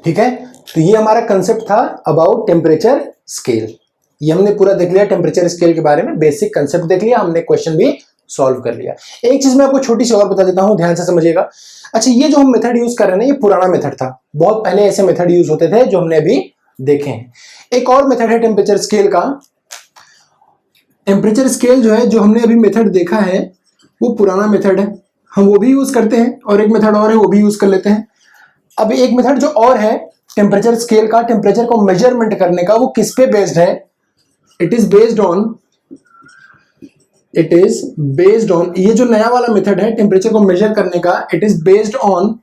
ठीक है, तो ये हमारा कंसेप्ट था अबाउट टेम्परेचर स्केल। ये हमने पूरा देख लिया टेम्परेचर स्केल के बारे में, बेसिक कंसेप्ट देख लिया हमने, क्वेश्चन भी सॉल्व कर लिया। एक चीज मैं आपको छोटी सी और बता देता हूं, ध्यान से समझिएगा। अच्छा, ये जो हम मेथड यूज कर रहे हैं ना, ये पुराना मेथड था, बहुत पहले ऐसे मेथड यूज होते थे जो हमने अभी देखे हैं। एक और मेथड है टेम्परेचर स्केल का। टेम्परेचर स्केल जो है, जो हमने अभी मेथड देखा है, वो पुराना मेथड है, हम वो भी यूज करते हैं, और एक मेथड और है वो भी यूज कर लेते हैं। अब एक मेथड जो और है टेम्परेचर स्केल का, टेम्परेचर को मेजरमेंट करने का, वो किस पे बेस्ड है? इट इज बेस्ड ऑन, ये जो नया वाला मेथड है टेम्परेचर को मेजर करने का, it is based on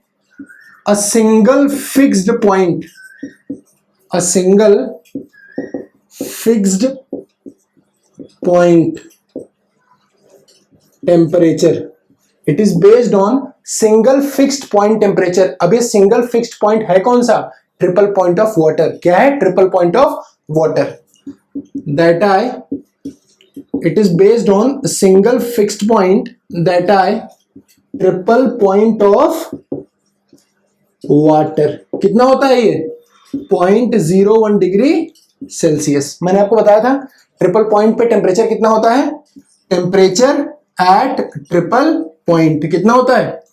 a single fixed point, temperature. It is based on single fixed point temperature. अब ये सिंगल फिक्स्ड पॉइंट है कौन सा? Triple point of water. क्या है? Triple point of water. It is based on a single fixed point, triple point of water। कितना होता है ये? 0.01 डिग्री सेल्सियस। मैंने आपको बताया था ट्रिपल पॉइंट पे टेम्परेचर कितना होता है? टेम्परेचर एट ट्रिपल पॉइंट कितना होता है?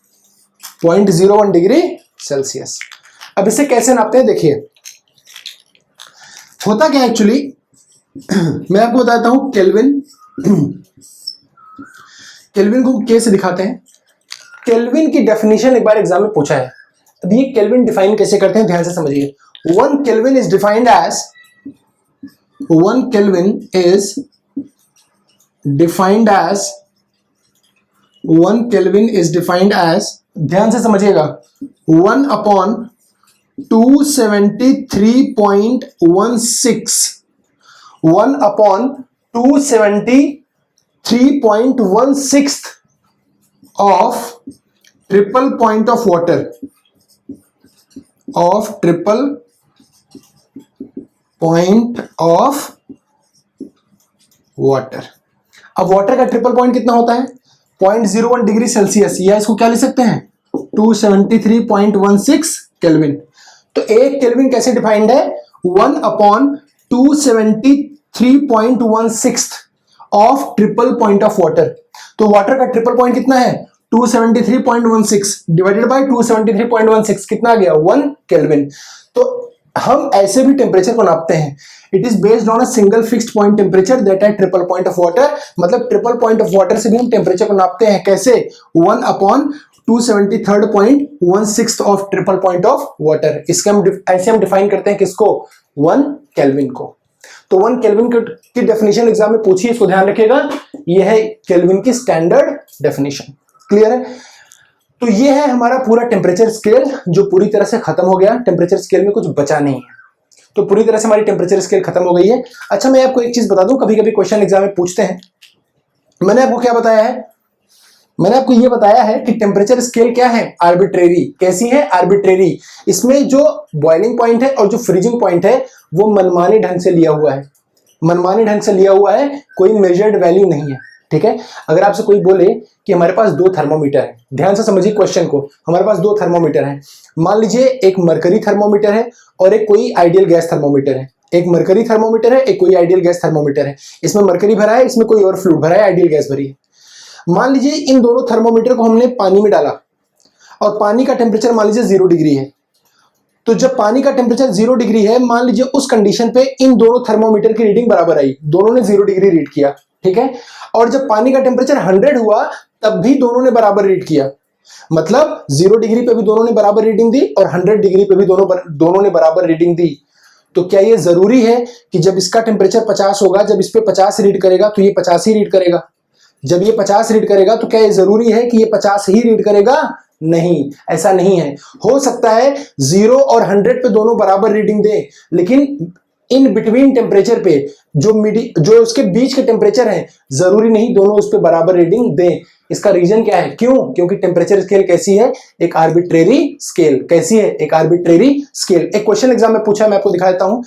0.01 डिग्री सेल्सियस। अब इसे कैसे नापते हैं देखिए। होता क्या एक्चुअली, मैं आपको बताता हूं। केल्विन को कैसे दिखाते हैं? केल्विन की डेफिनेशन एक बार एग्जाम में पूछा है। अब ये केल्विन डिफाइन कैसे करते हैं, ध्यान से समझिए। 1 केल्विन इज डिफाइंड एज ध्यान से समझिएगा, 1 upon 273.16, 1 upon 273.16 of triple point of water, अब वाटर का ट्रिपल पॉइंट कितना होता है? 0.01 डिग्री सेल्सियस, या इसको क्या लिख सकते हैं? 273.16 केल्विन। तो एक केल्विन कैसे डिफाइंड है? 1 upon 273.16 of triple point of water. तो वाटर का ट्रिपल पॉइंट कितना है? 273.16 डिवाइडेड बाय 273.16 कितना आ गया? 1 केल्विन। तो हम ऐसे भी टेम्परेचर को नापते हैं। It is based on a single fixed point temperature that है ट्रिपल पॉइंट ऑफ वाटर। मतलब ट्रिपल पॉइंट ऑफ वाटर से भी हम टेम्परेचर को नापते हैं। कैसे? 1 upon 273.16 of triple point of water. इसके हम ऐसे हम डिफाइन करते हैं किसको? 1 केल्विन को। तो 1 केल्विन की डेफिनेशन एग्जाम में पूछी, इसको ध्यान रखिएगा। यह है केल्विन की स्टैंडर्ड डेफिनेशन। क्लियर है? तो ये है हमारा पूरा टेम्परेचर स्केल, जो पूरी तरह से खत्म हो गया। टेम्परेचर स्केल में कुछ बचा नहीं है, तो पूरी तरह से हमारी टेम्परेचर स्केल खत्म हो गई है। अच्छा, मैं आपको एक चीज बता दूं, कभी कभी क्वेश्चन एग्जाम में पूछते हैं। मैंने आपको क्या बताया है? मैंने आपको यह बताया है कि टेम्परेचर स्केल क्या है? आर्बिट्रेरी। कैसी है? आर्बिट्रेरी। इसमें जो बॉइलिंग पॉइंट है और जो फ्रीजिंग पॉइंट है वो मनमानी ढंग से लिया हुआ है। मनमानी ढंग से लिया हुआ है, कोई मेजर्ड वैल्यू नहीं है। ठीक है? अगर आपसे कोई बोले कि हमारे पास 2 थर्मोमीटर है, ध्यान से समझिए क्वेश्चन को। हमारे पास 2 थर्मोमीटर है, मान लीजिए एक मरकरी थर्मोमीटर है और एक कोई आइडियल गैस थर्मोमीटर है। एक मरकरी थर्मोमीटर है, एक कोई आइडियल गैस थर्मोमीटर है। इसमें मरकरी भरा है, इसमें कोई और फ्लूइड भरा है, आइडियल गैस भरी है। मान लीजिए इन दोनों थर्मोमीटर को हमने पानी में डाला और पानी का टेम्परेचर मान लीजिए 0 डिग्री है। तो जब पानी का टेम्परेचर 0 डिग्री है, मान लीजिए उस कंडीशन पे इन दोनों थर्मोमीटर की रीडिंग बराबर आई, दोनों ने 0 डिग्री रीड किया। ठीक है? और जब पानी का टेम्परेचर 100 हुआ तब भी दोनों ने बराबर रीड किया। मतलब 0 डिग्री पे भी दोनों ने बराबर रीडिंग दी और 100 डिग्री पे भी दोनों ने बराबर रीडिंग दी। तो क्या ये जरूरी है कि जब इसका टेम्परेचर 50 होगा, जब इस पे 50 रीड करेगा तो ये 50 ही रीड करेगा? जब ये 50 रीड करेगा तो क्या ये जरूरी है कि ये 50 ही रीड करेगा? नहीं, ऐसा नहीं है। हो सकता है 0 और 100 पे दोनों बराबर रीडिंग दे, लेकिन इन बिटवीन टेम्परेचर पे जो उसके बीच के टेम्परेचर है, जरूरी नहीं दोनों उस पे बराबर रीडिंग दें। इसका रीजन क्या है? क्यों? क्योंकि टेम्परेचर स्केल कैसी है? एक आर्बिट्रेरी स्केल। कैसी है? एक आर्बिट्रेरी स्केल। एक क्वेश्चन एग्जाम में पूछा, मैं आपको दिखा देता हूं,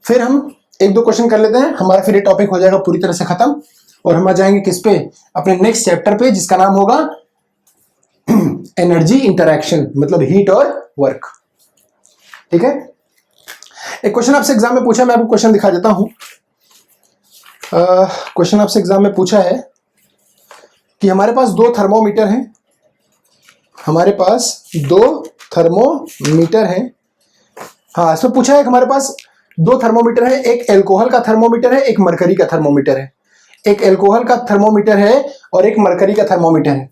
फिर हम 1-2 क्वेश्चन कर लेते हैं, हमारा फिर ये टॉपिक हो जाएगा पूरी तरह से खत्म और हम आ जाएंगे किस पे? अपने नेक्स्ट चैप्टर पे, जिसका नाम होगा एनर्जी इंटरैक्शन, मतलब हीट और वर्क। ठीक है। एक क्वेश्चन आपसे एग्जाम में पूछा, मैं आपको क्वेश्चन दिखा देता हूं। क्वेश्चन आपसे एग्जाम में पूछा है कि हमारे पास दो थर्मोमीटर हैं, हमारे पास दो थर्मोमीटर हैं। हाँ, इसमें पूछा है कि हमारे पास दो थर्मोमीटर है, एक एल्कोहल का थर्मोमीटर है, एक मरकरी का थर्मोमीटर है। एक एल्कोहल का थर्मोमीटर है और एक मरकरी का थर्मोमीटर है।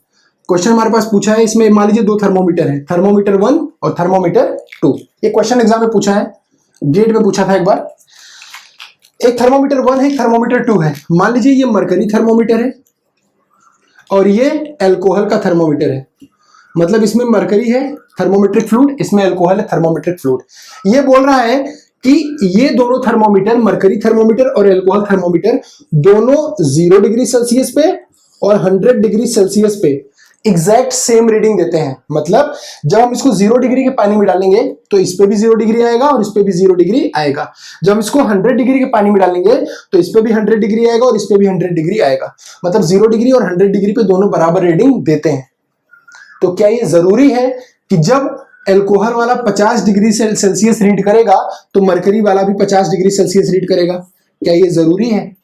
क्वेश्चन हमारे पास पूछा है, इसमें मान लीजिए दो थर्मोमीटर है, थर्मोमीटर 1 और थर्मोमीटर 2। ये क्वेश्चन एग्जाम में पूछा है, गेट में पूछा था एक बार। एक थर्मोमीटर 1 है, एक थर्मोमीटर 2 है। मान लीजिए ये मरकरी थर्मोमीटर है और ये एल्कोहल का थर्मोमीटर है। मतलब इसमें मरकरी है थर्मोमेट्रिक फ्लूइड, इसमें अल्कोहल है थर्मोमेट्रिक फ्लूइड। ये बोल रहा है कि ये दोनों थर्मोमीटर, मरकरी थर्मोमीटर और अल्कोहल थर्मोमीटर, दोनों 0 डिग्री सेल्सियस पे और 100 डिग्री सेल्सियस पे एग्जैक्ट सेम रीडिंग देते हैं। मतलब जब हम इसको 0 डिग्री के पानी में डालेंगे तो इस पे भी 0 डिग्री आएगा और इस पे भी 0 डिग्री आएगा। जब हम इसको 100 डिग्री के पानी में डालेंगे तो इस पे भी 100 डिग्री आएगा और इस पे भी 100 डिग्री आएगा। मतलब 0 डिग्री और 100 डिग्री पे दोनों बराबर रीडिंग देते हैं। तो क्या ये जरूरी है कि जब एल्कोहल वाला 50 डिग्री सेल्सियस रीड करेगा तो मरकरी वाला भी 50 डिग्री सेल्सियस रीड करेगा? क्या ये जरूरी है?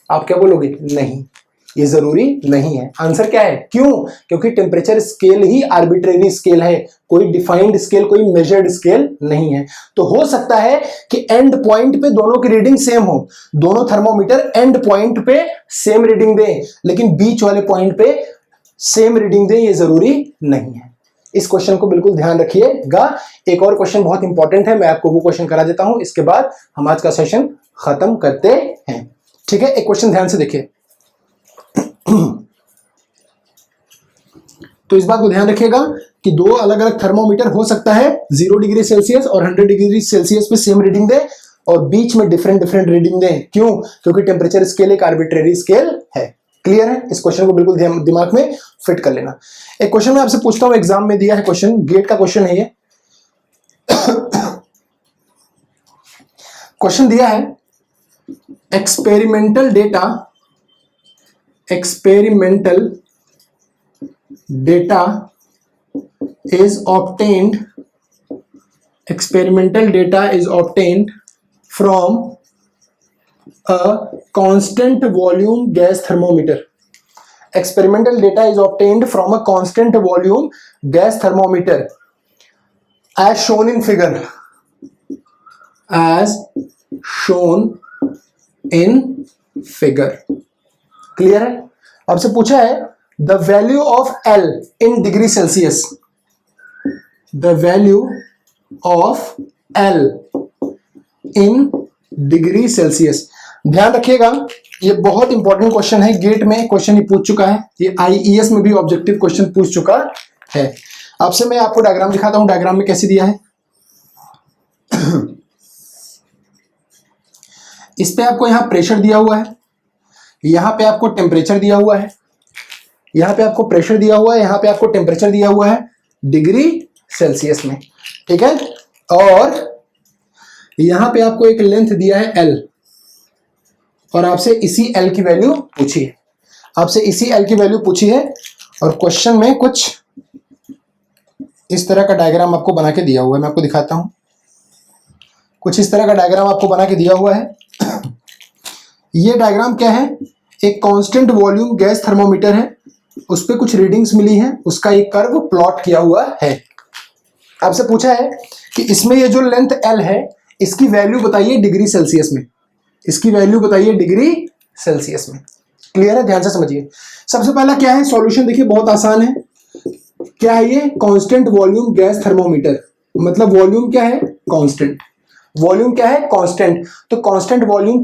आप क्या बोलोगे? नहीं, ये जरूरी नहीं है। आंसर क्या है? क्यों? क्योंकि टेम्परेचर स्केल ही आर्बिट्रेरी स्केल है, कोई डिफाइंड स्केल, कोई मेजर्ड स्केल नहीं है। तो हो सकता है कि एंड पॉइंट पे दोनों की रीडिंग सेम हो, दोनों थर्मोमीटर एंड पॉइंट पे सेम रीडिंग दें, लेकिन बीच वाले पॉइंट पे सेम रीडिंग दें, ये जरूरी नहीं है। इस क्वेश्चन को बिल्कुल ध्यान रखिएगा। एक और क्वेश्चन बहुत इंपॉर्टेंट है, मैं आपको वो क्वेश्चन करा देता हूं, इसके बाद हम आज का सेशन खत्म करते हैं। ठीक है, एक क्वेश्चन ध्यान से देखिए। तो इस बात को ध्यान रखिएगा कि दो अलग अलग थर्मोमीटर हो सकता है 0 डिग्री सेल्सियस और 100 डिग्री सेल्सियस पे सेम रीडिंग दे और बीच में डिफरेंट रीडिंग दे। क्यों? क्योंकि टेम्परेचर स्केल एक आर्बिट्रेरी स्केल है। क्लियर है? इस क्वेश्चन को बिल्कुल दिमाग में फिट कर लेना। एक क्वेश्चन मैं आपसे पूछता हूं, एग्जाम में दिया है क्वेश्चन, गेट का क्वेश्चन है ये। क्वेश्चन दिया है, experimental data is obtained from a constant volume gas thermometer. Experimental data is obtained from a constant volume gas thermometer as shown in figure. Clear है? आपसे पूछा है the value of L in degree Celsius. The value of L in degree Celsius. ध्यान रखिएगा, ये बहुत important question है, gate में क्वेश्चन ही पूछ चुका है, ये आईईएस में भी ऑब्जेक्टिव क्वेश्चन पूछ चुका है। आपसे मैं आपको डायग्राम दिखाता हूं, डायग्राम में कैसे दिया है। इस पे आपको यहां प्रेशर दिया हुआ है, यहां पे आपको टेम्परेचर दिया हुआ है, यहां पे आपको प्रेशर दिया हुआ है, यहां पे आपको टेम्परेचर दिया हुआ है डिग्री सेल्सियस में। ठीक है, और यहां पे आपको एक लेंथ दिया है L और आपसे इसी L की वैल्यू पूछी है, आपसे इसी L की वैल्यू पूछी है और क्वेश्चन में कुछ इस तरह का डायग्राम आपको बना के दिया हुआ है। मैं आपको दिखाता हूं, कुछ इस तरह का डायग्राम आपको बना के दिया हुआ है। ये डायग्राम क्या है? एक कांस्टेंट वॉल्यूम गैस थर्मोमीटर है, उस पर कुछ रीडिंग्स मिली है, उसका एक कर्व प्लॉट किया हुआ है। आपसे पूछा है कि इसमें ये जो लेंथ L है इसकी वैल्यू बताइए डिग्री सेल्सियस में, इसकी वैल्यू बताइए डिग्री सेल्सियस में। क्लियर है? ध्यान से समझिए। सबसे पहला क्या है सॉल्यूशन, देखिए बहुत आसान है। क्या है ये? कांस्टेंट वॉल्यूम गैस थर्मोमीटर, मतलब वॉल्यूम क्या है? कांस्टेंट। वॉल्यूम क्या है? कांस्टेंट। तो कांस्टेंट वॉल्यूम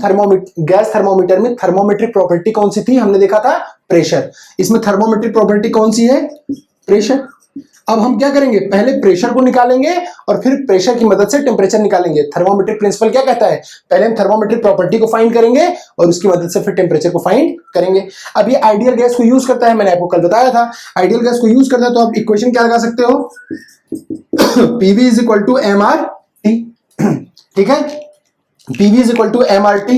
गैस थर्मोमीटर में थर्मोमेट्रिक प्रॉपर्टी कौन सी थी? हमने देखा था प्रेशर। इसमें थर्मोमेट्रिक प्रॉपर्टी कौन सी है? प्रेशर। अब हम क्या करेंगे? पहले प्रेशर को निकालेंगे और फिर प्रेशर की मदद से टेम्परेचर निकालेंगे। थर्मोमेट्रिक प्रिंसिपल क्या कहता है? पहले हम थर्मोमेट्रिक प्रॉपर्टी को फाइंड करेंगे और उसकी मदद से फिर टेम्परेचर को फाइंड करेंगे। अब ये आइडियल गैस को यूज करता है, मैंने आपको कल बताया था। आइडियल गैस को यूज करता है तो आप इक्वेशन क्या लगा सकते हो? PV is equal to MRT। ठीक है, PV is equal to MRT,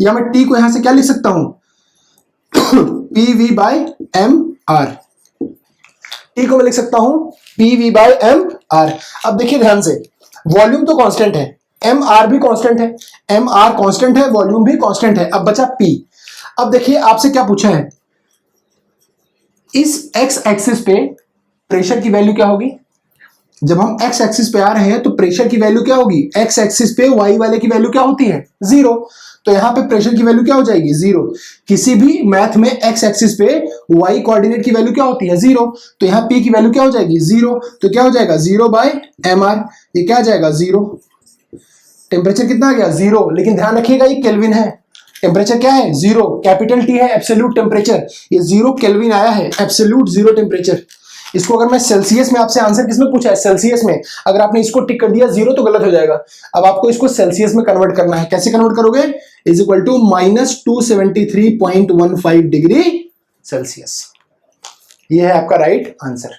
या मैं T को यहां से क्या लिख सकता हूं? PV by MR। T को मैं लिख सकता हूं PV by MR। अब देखिए ध्यान से, वॉल्यूम तो कांस्टेंट है, एम आर भी कांस्टेंट है, एम आर कांस्टेंट है, वॉल्यूम भी कांस्टेंट है। अब बचा पी। अब देखिए आपसे क्या पूछा है, इस एक्स एक्सिस पे प्रेशर की वैल्यू क्या होगी। जब हम एक्स एक्सिस पे आ रहे हैं तो प्रेशर की वैल्यू क्या होगी, एक्स एक्सिस पे वाई वाले की वैल्यू क्या होती है, जीरो। तो यहां पे प्रेशर की वैल्यू क्या हो जाएगी, जीरो। किसी भी मैथ में एक्स एक्सिस पे वाई कोऑर्डिनेट की वैल्यू क्या होती है, जीरो। तो यहां पी की वैल्यू क्या हो जाएगी, जीरो। तो क्या हो जाएगा, जीरो बाय एम आर, ये क्या आ जाएगा, जीरो। टेम्परेचर कितना आ गया, जीरो। लेकिन ध्यान रखिएगा ये केल्विन है, टेम्परेचर क्या है, जीरो। कैपिटल टी है एब्सोल्यूट टेम्परेचर, ये जीरो केल्विन आया है, एब्सोल्यूट जीरो टेम्परेचर। इसको अगर मैं सेल्सियस में, आपसे आंसर किसमें पूछा है, सेल्सियस में। अगर आपने इसको टिक कर दिया जीरो तो गलत हो जाएगा। अब आपको इसको सेल्सियस में कन्वर्ट करना है। कैसे कन्वर्ट करोगे, is equal to -273.15 degree Celsius. ये है आपका राइट आंसर।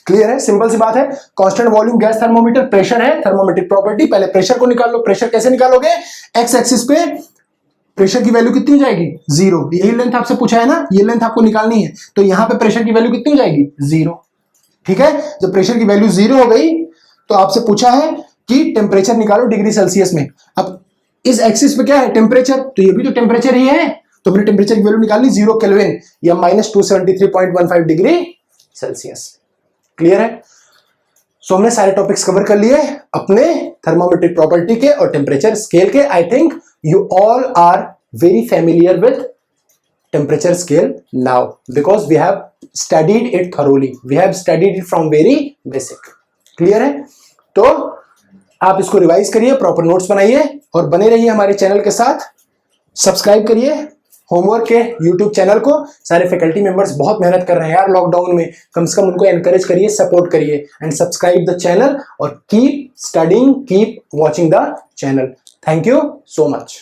क्लियर है, सिंपल सी बात है। Constant volume gas thermometer, pressure है थर्मोमेट्रिक प्रॉपर्टी। पहले प्रेशर को निकाल लो। प्रेशर कैसे निकालोगे, एक्स एक्सिस पे प्रेशर की वैल्यू कितनी हो जाएगी, जीरो। यही लेंथ आपसे पूछा है ना, ये लेंथ आपको निकालनी है। तो यहां पे प्रेशर की वैल्यू कितनी हो जाएगी, जीरो। ठीक है, जब प्रेशर की वैल्यू जीरो हो गई तो आपसे पूछा है कि टेम्परेचर निकालो डिग्री सेल्सियस में। अब इस एक्सिस पे क्या है, टेम्परेचर, तो ये भी तो टेम्परेचर ही है। तो मैंने टेम्परेचर की वैल्यू निकाली, जीरो केल्विन या -273.15 डिग्री सेल्सियस। क्लियर है। सो हमने सारे टॉपिक्स कवर कर लिए अपने थर्मोमेट्रिक प्रॉपर्टी के और टेम्परेचर स्केल के। I think you all are very familiar with temperature scale now because we have studied it thoroughly, we have studied it from very basic. Clear है। तो आप इसको रिवाइज करिए, प्रॉपर नोट्स बनाइए और बने रहिए हमारे चैनल के साथ। सब्सक्राइब करिए होमवर्क के यूट्यूब चैनल को। सारे फैकल्टी मेंबर्स बहुत मेहनत कर रहे हैं यार लॉकडाउन में, कम से कम उनको एनकरेज करिए, सपोर्ट करिए एंड सब्सक्राइब द चैनल और keep studying, keep watching the channel. Thank you so much.